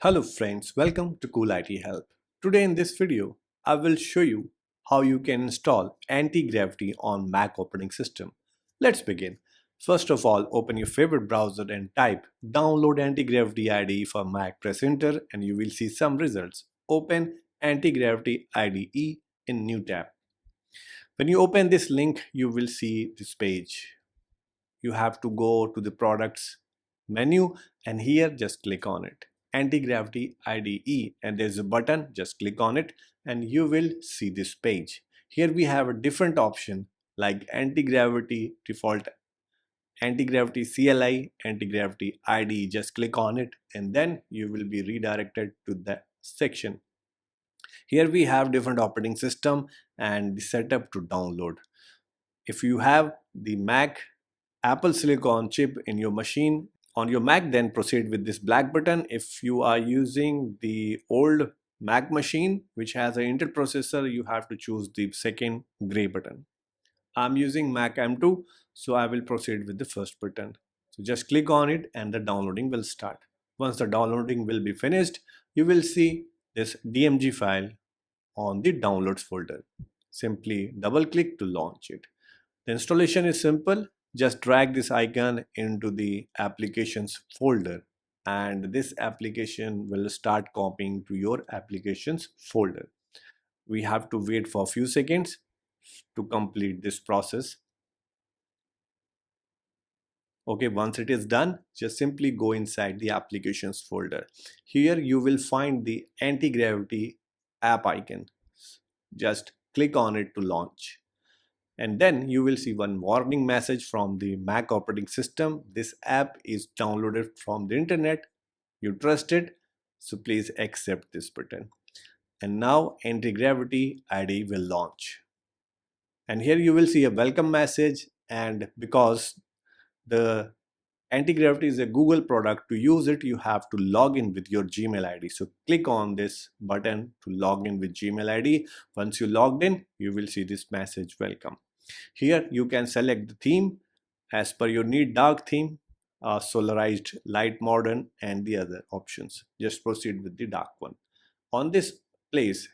Hello friends, welcome to Cool IT Help. Today in this video, I will show you how you can install anti-gravity on Mac operating system. Let's begin. First of all, open your favorite browser and type download anti-gravity IDE for Mac. Press enter and you will see some results. Open anti-gravity IDE in new tab. When you open this link, you will see this page. You have to go to the products menu and here just click on it, anti-gravity IDE, and there's a button, just click on it and you will see this page. Here we have a different option like anti-gravity default, anti-gravity CLI, anti-gravity IDE. Just click on it and then you will be redirected to that section. Here we have different operating system and the setup to download. If you have the Mac Apple Silicon chip in your machine on your Mac, then proceed with this black button. If you are using the old Mac machine which has an Intel processor, you have to choose the second gray button. I'm using Mac M2, so I will proceed with the first button. So just click on it and the downloading will start. Once the downloading will be finished, you will see this DMG file on the downloads folder. Simply double click to launch it. The installation is simple. Just drag this icon into the applications folder and this application will start copying to your applications folder. We have to wait for a few seconds to complete this process. Okay, once it is done, just simply go inside the applications folder. Here you will find the anti-gravity app icon. Just click on it to launch. And then you will see one warning message from the Mac operating system. This app is downloaded from the internet. You trust it, so please accept this button. And now anti-gravity IDE will launch. And here you will see a welcome message, and because the anti-gravity is a Google product, to use it you have to log in with your Gmail ID. So click on this button to log in with Gmail ID. Once you logged in, you will see this message, welcome. Here you can select the theme as per your need, dark theme, solarized, light, modern, and the other options. Just proceed with the dark one. On this place,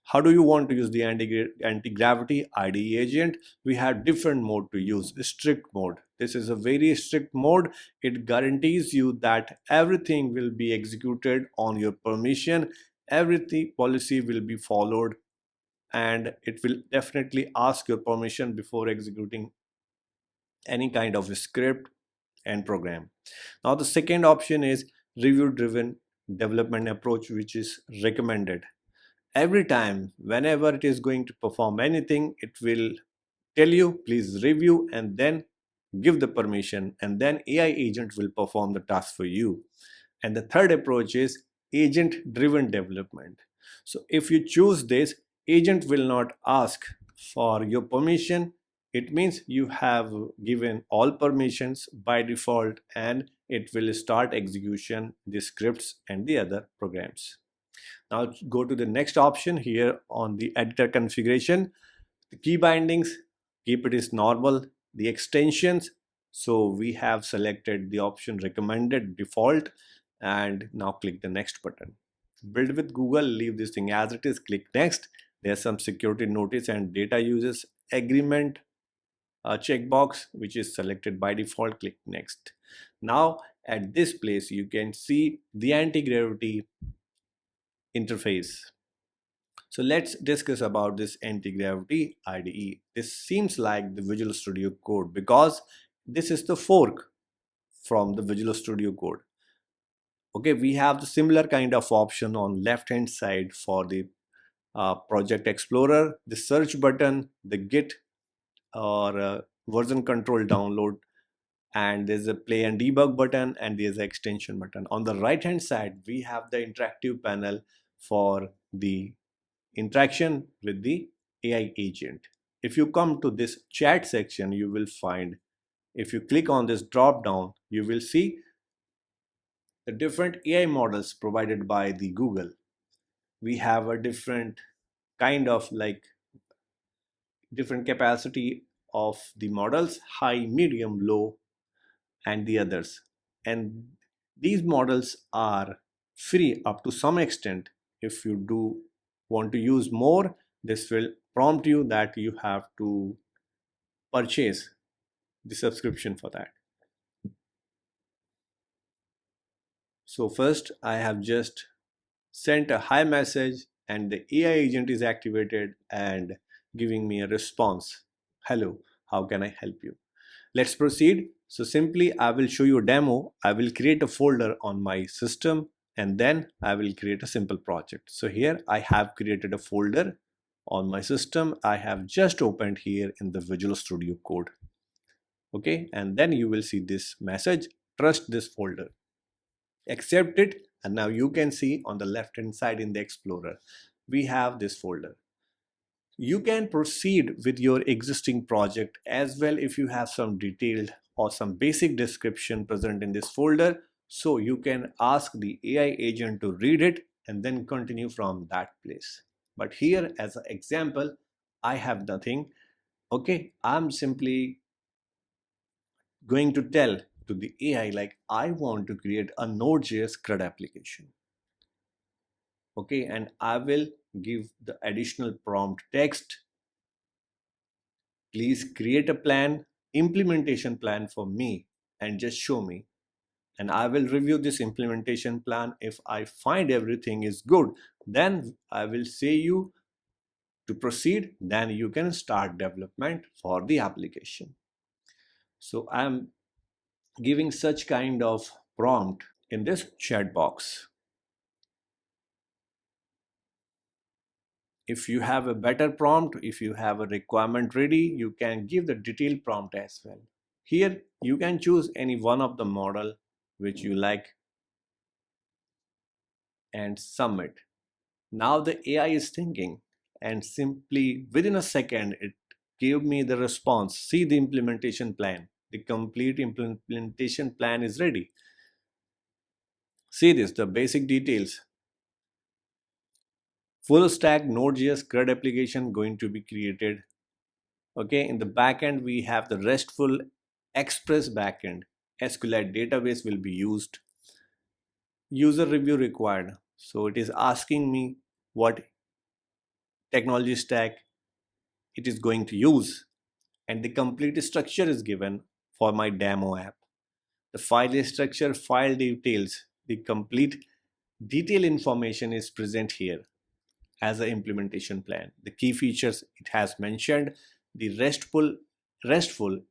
how do you want to use the anti-gravity IDE agent? We have different mode to use. Strict mode. This is a very strict mode. It guarantees you that everything will be executed on your permission. Everything policy will be followed and it will definitely ask your permission before executing any kind of a script and program. Now the second option is review driven development approach, which is recommended. Every time whenever it is going to perform anything, it will tell you please review and then give the permission, and then AI agent will perform the task for you. And the third approach is agent driven development. So if you choose this, agent will not ask for your permission. It means you have given all permissions by default and it will start execution, the scripts and the other programs. Now go to the next option here on the editor configuration. The key bindings, keep it as normal. The extensions, so we have selected the option recommended default, and now click the next button. Build with Google, leave this thing as it is, click next. There's some security notice and data uses agreement checkbox which is selected by default, click next. Now at this place you can see the anti-gravity interface. So let's discuss about this anti-gravity IDE. This seems like the Visual Studio Code because this is the fork from the Visual Studio Code. Okay, we have the similar kind of option on left hand side for the Project Explorer, the search button, the Git or version control download, and there's a play and debug button, and there's an extension button. On the right hand side we have the interactive panel for the interaction with the AI agent. If you come to this chat section, you will find, if you click on this drop down, you will see the different AI models provided by the Google. We have a different kind of like different capacity of the models, high, medium, low, and the others. And these models are free up to some extent. If you do want to use more, this will prompt you that you have to purchase the subscription for that. So first I have just sent a hi message and the AI agent is activated and giving me a response. Hello, how can I help you? Let's proceed. So simply I will show you a demo. I will create a folder on my system and then I will create a simple project. So here I have created a folder on my system. I have just opened here in the Visual Studio Code. Okay, and then you will see this message, trust this folder, accept it, and now you can see on the left hand side in the Explorer we have this folder. You can proceed with your existing project as well if you have some detailed or some basic description present in this folder. So you can ask the AI agent to read it and then continue from that place. But here as an example, I have nothing. Okay, I'm simply going to tell to the AI like I want to create a Node.js CRUD application. Okay, and I will give the additional prompt text. Please create a plan, implementation plan for me and just show me. And I will review this implementation plan. If I find everything is good, then I will say you to proceed. Then you can start development for the application. So I'm giving such kind of prompt in this chat box. If you have a better prompt, if you have a requirement ready, you can give the detailed prompt as well. Here you can choose any one of the model which you like and submit. Now the AI is thinking and simply within a second it gave me the response. See the implementation plan. The complete implementation plan is ready. See this, the basic details. Full stack Node.js CRUD application going to be created. Okay, in the backend we have the RESTful Express backend. SQLite database will be used. User review required. So it is asking me what technology stack it is going to use, and the complete structure is given for my demo app. The file structure, file details, the complete detail information is present here as an implementation plan. The key features it has mentioned, the RESTful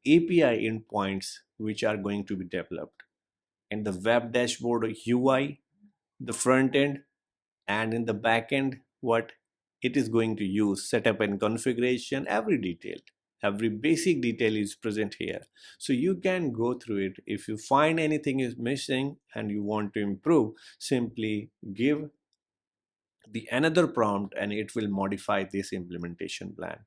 API endpoints which are going to be developed, and the web dashboard UI, the front end, and in the back end what it is going to use, setup and configuration, every detail, every basic detail is present here. So you can go through it. If you find anything is missing and you want to improve, simply give the another prompt and it will modify this implementation plan.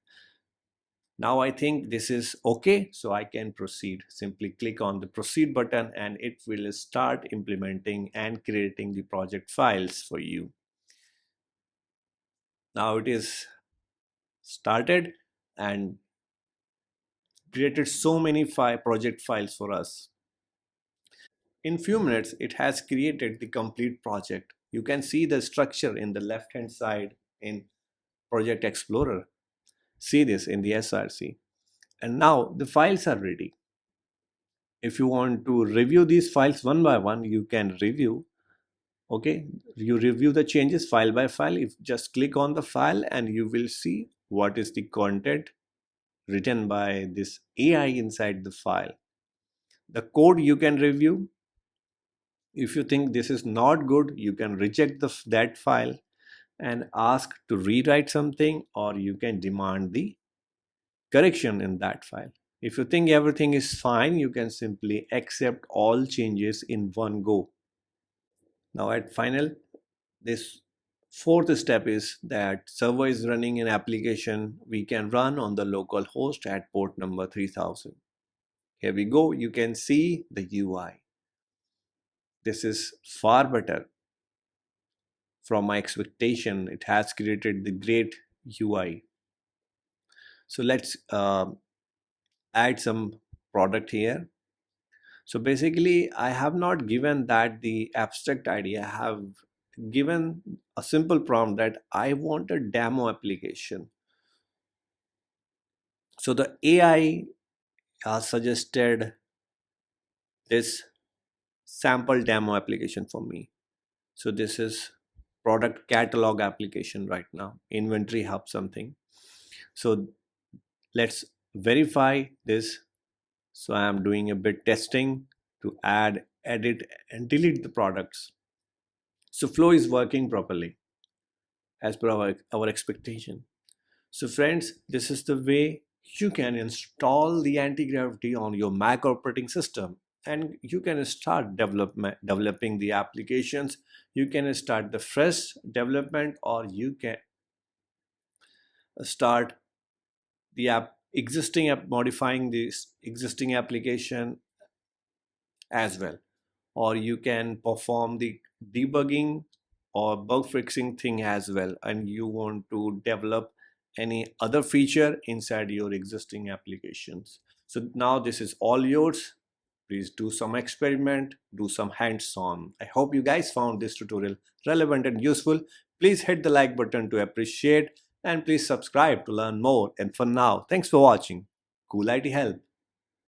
Now I think this is okay, so I can proceed. Simply click on the proceed button and it will start implementing and creating the project files for you. Now it is started and created so many project files for us. In few minutes it has created the complete project. You can see the structure in the left hand side in Project Explorer. See this in the SRC. And now the files are ready. If you want to review these files one by one, you can review. Okay, you review the changes file by file. If just click on the file and you will see what is the content written by this AI inside the file. The code you can review. If you think this is not good, you can reject that file and ask to rewrite something, or you can demand the correction in that file. If you think everything is fine, you can simply accept all changes in one go. Now at final, this fourth step is that server is running an application we can run on the local host at port number 3000. Here we go, you can see the UI. This is far better from my expectation. It has created the great UI. So let's add some product here. So basically I have not given that the abstract idea. I have given a simple prompt that I want a demo application. So the AI has suggested this sample demo application for me. So this is product catalog application right now, inventory hub something. So let's verify this. So I am doing a bit testing to add, edit, and delete the products. So flow is working properly as per our expectation. So friends, this is the way you can install the anti-gravity on your Mac operating system, and you can start developing the applications. You can start the fresh development, or you can start the modifying this existing application as well, or you can perform the debugging or bug fixing thing as well, and you want to develop any other feature inside your existing applications. So now this is all yours. Please do some experiment, do some hands-on. I hope you guys found this tutorial relevant and useful. Please hit the like button to appreciate, and please subscribe to learn more. And for now, thanks for watching. Cool IT Help.